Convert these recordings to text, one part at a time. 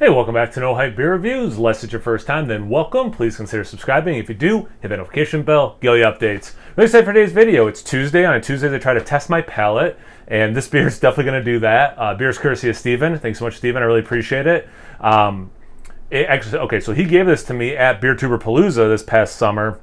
Hey, welcome back to No Hype Beer Reviews. Unless it's your first time, then welcome. Please consider subscribing. If you do, hit the notification bell, get all your updates. Really excited for today's video. It's Tuesday. On a Tuesday, they try to test my palate, and this beer is definitely going to do that. Beer's courtesy of Steven. Thanks so much, Steven. I really appreciate it. So he gave this to me at BeerTuber Palooza this past summer.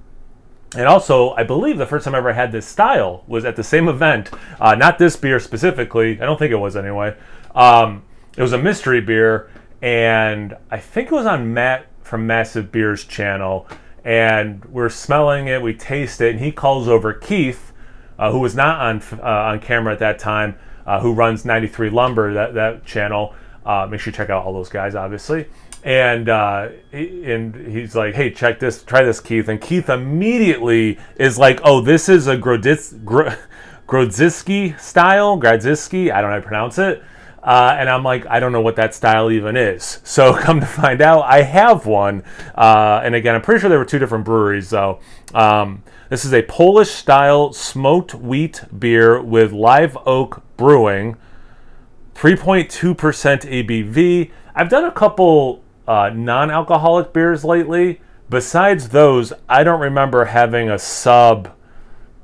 And also, I believe the first time I ever had this style was at the same event. Not this beer specifically. I don't think it was anyway. It was a mystery beer. And I think it was on Matt from Massive Beer's channel, and we're smelling it, we taste it, and he calls over Keith, who was not on camera at that time, who runs 93 Lumber, that channel. Make sure you check out all those guys, obviously. And he's like, "Hey, check this, try this, Keith." And Keith immediately is like, "Oh, this is a Grodziskie style, Grodziskie. I don't know how to pronounce it." And I'm like, I don't know what that style even is. So come to find out, I have one. And again, I'm pretty sure there were two different breweries, though. This is a Polish-style smoked wheat beer with live oak brewing, 3.2% ABV. I've done a couple non-alcoholic beers lately. Besides those, I don't remember having a sub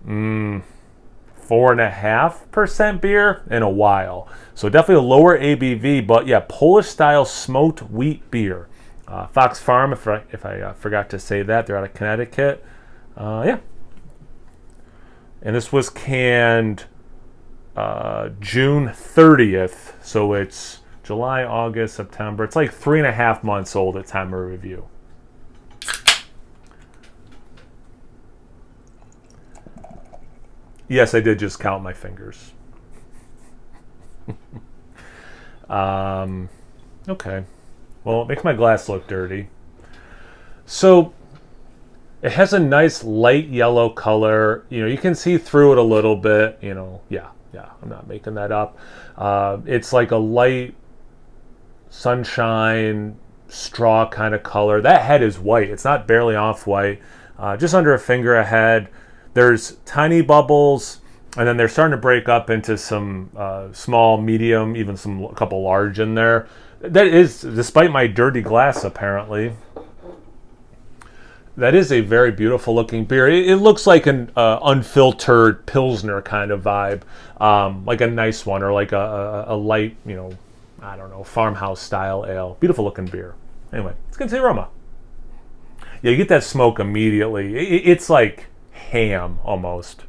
4.5% beer in a while. So definitely a lower ABV, but yeah, Polish-style smoked wheat beer. Fox Farm, if I forgot to say that, they're out of Connecticut. Yeah. And this was canned June 30th, so it's July, August, September. It's like 3.5 months old at time of review. Yes, I did just count my fingers. Okay. Well, it makes my glass look dirty. So, it has a nice light yellow color. You know, you can see through it a little bit. You know, yeah, I'm not making that up. It's like a light sunshine straw kind of color. That head is white. It's not barely off white. Just under a finger ahead. There's tiny bubbles, and then they're starting to break up into some small, medium, even a couple large in there. That is, despite my dirty glass, apparently. That is a very beautiful looking beer. It looks like an unfiltered Pilsner kind of vibe, like a nice one, or like a light, I don't know, farmhouse style ale. Beautiful looking beer. Anyway, let's get into the aroma. Yeah, you get that smoke immediately. It's like ham almost.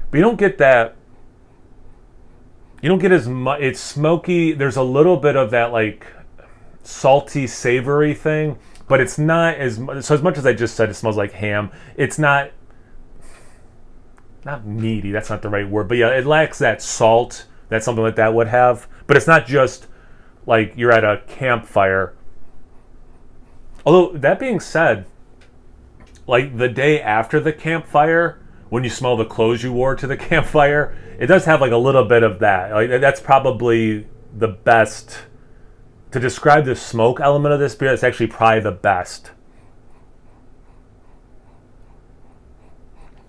But you don't get that. You don't get as much. It's smoky. There's a little bit of that like salty, savory thing, but it's not as much. So as much as I just said, it smells like ham. It's not meaty. That's not the right word. But yeah, it lacks that salt that something like that would have. But it's not just like you're at a campfire. Although, that being said, like the day after the campfire, when you smell the clothes you wore to the campfire, it does have like a little bit of that. Like, that's probably the best. To describe the smoke element of this beer, it's actually probably the best.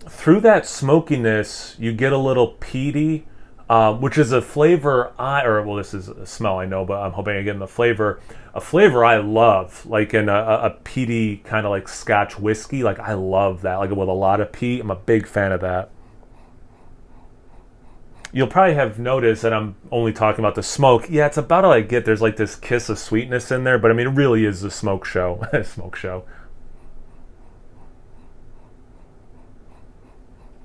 Through that smokiness, you get a little peaty, which is a flavor this is a smell I know, but I'm hoping I get in the flavor. A flavor I love, like in a peaty kind of like Scotch whiskey. Like I love that, like with a lot of peat. I'm a big fan of that. You'll probably have noticed that I'm only talking about the smoke. Yeah, it's about all I get. There's like this kiss of sweetness in there, but I mean, it really is a smoke show. Smoke show.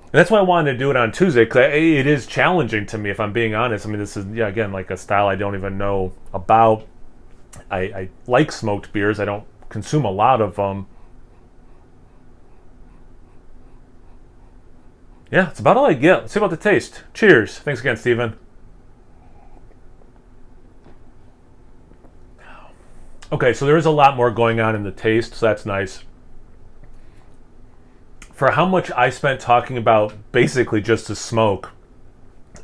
And that's why I wanted to do it on Tuesday, because it is challenging to me, if I'm being honest. I mean, this is, again, like a style I don't even know about. I like smoked beers. I don't consume a lot of them. Yeah, it's about all I get. Let's see about the taste. Cheers. Thanks again, Steven. Okay, so there is a lot more going on in the taste, so that's nice. For how much I spent talking about basically just the smoke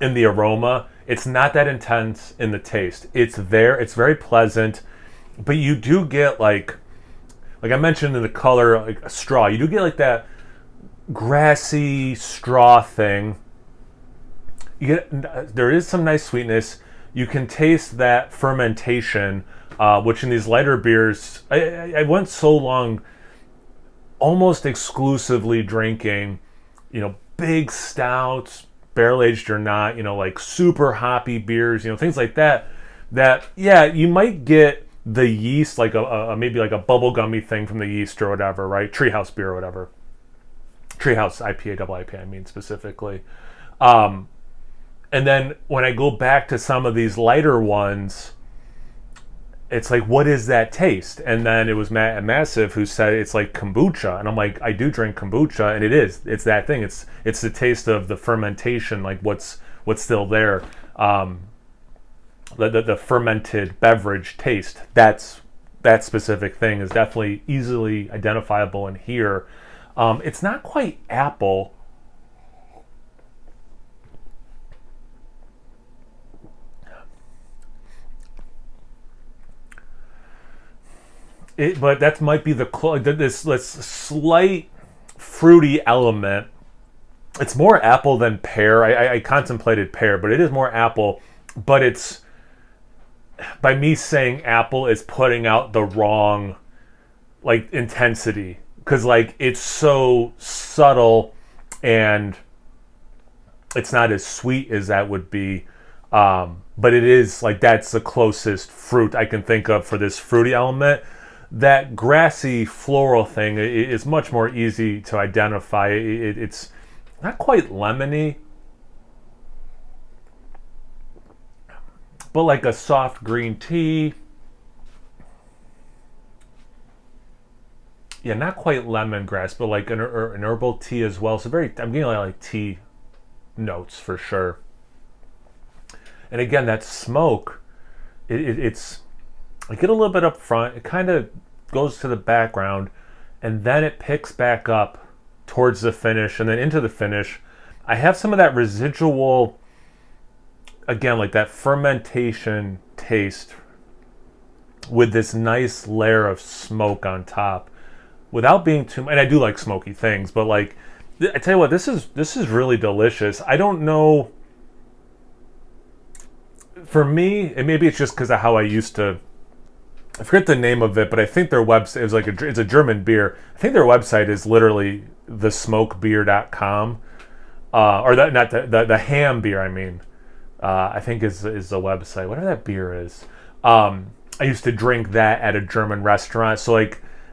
and the aroma, it's not that intense in the taste. It's there, it's very pleasant, but you do get like I mentioned in the color, like a straw, you do get like that grassy straw thing there is some nice sweetness. You can taste that fermentation, which in these lighter beers, I went so long almost exclusively drinking, big stouts, barrel aged or not, like super hoppy beers, things like that. Yeah, you might get the yeast, like maybe like a bubblegummy thing from the yeast or whatever, right? Treehouse beer or whatever. Treehouse IPA, double IPA, I mean specifically. And then when I go back to some of these lighter ones, it's like, what is that taste? And then it was Massive who said it's like kombucha, and I'm like, I do drink kombucha, and it's that thing. It's the taste of the fermentation, like what's still there. The fermented beverage taste. That specific thing is definitely easily identifiable in here. It's not quite apple. But that might be this slight fruity element. It's more apple than pear. I contemplated pear, but it is more apple. But it's, by me saying apple, is putting out the wrong intensity, because it's so subtle and it's not as sweet as that would be. But it is that's the closest fruit I can think of for this fruity element. That grassy floral thing is much more easy to identify. It's not quite lemony, but like a soft green tea. Yeah, not quite lemongrass, but like an herbal tea as well. So I'm getting like tea notes for sure. And again, that smoke, it's, I get a little bit up front. It kind of goes to the background, and then it picks back up towards the finish, and then into the finish. I have some of that residual, again, like that fermentation taste with this nice layer of smoke on top, without being too. And I do like smoky things, but I tell you what, this is really delicious. I don't know. For me, and maybe it's just because of how I used to. I forget the name of it, but I think their website is it's a German beer. I think their website is literally thesmokebeer.com, or not the ham beer. I mean, I think is the website. Whatever that beer is. I used to drink that at a German restaurant. So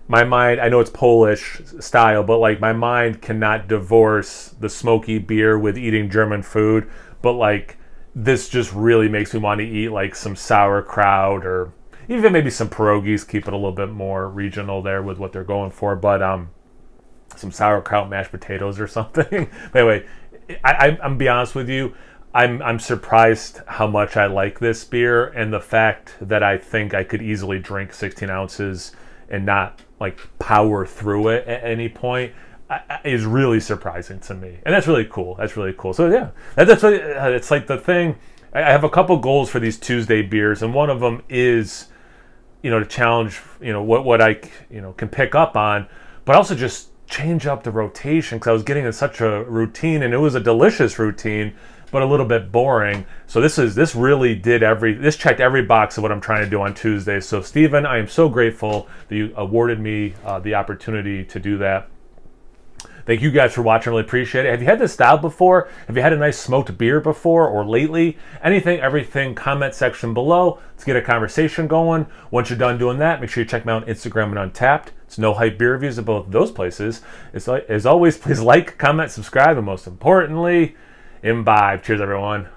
my mind, I know it's Polish style, but my mind cannot divorce the smoky beer with eating German food. But this just really makes me want to eat some sauerkraut, or even maybe some pierogies, keep it a little bit more regional there with what they're going for. But some sauerkraut, mashed potatoes or something. But anyway, I'm be honest with you, I'm surprised how much I like this beer, and the fact that I think I could easily drink 16 ounces and not power through it at any point is really surprising to me. And that's really cool. So yeah, that's really, it's the thing. I have a couple goals for these Tuesday beers, and one of them is, to challenge, what I, can pick up on, but also just change up the rotation, because I was getting in such a routine, and it was a delicious routine, but a little bit boring. So this checked every box of what I'm trying to do on Tuesday. So Stephen, I am so grateful that you awarded me the opportunity to do that. Thank you guys for watching. I really appreciate it. Have you had this style before? Have you had a nice smoked beer before or lately? Anything, everything, comment section below. Let's get a conversation going. Once you're done doing that, make sure you check me out on Instagram and Untappd. It's No Hype Beer Reviews at both those places. As always, please like, comment, subscribe, and most importantly, imbibe. Cheers, everyone.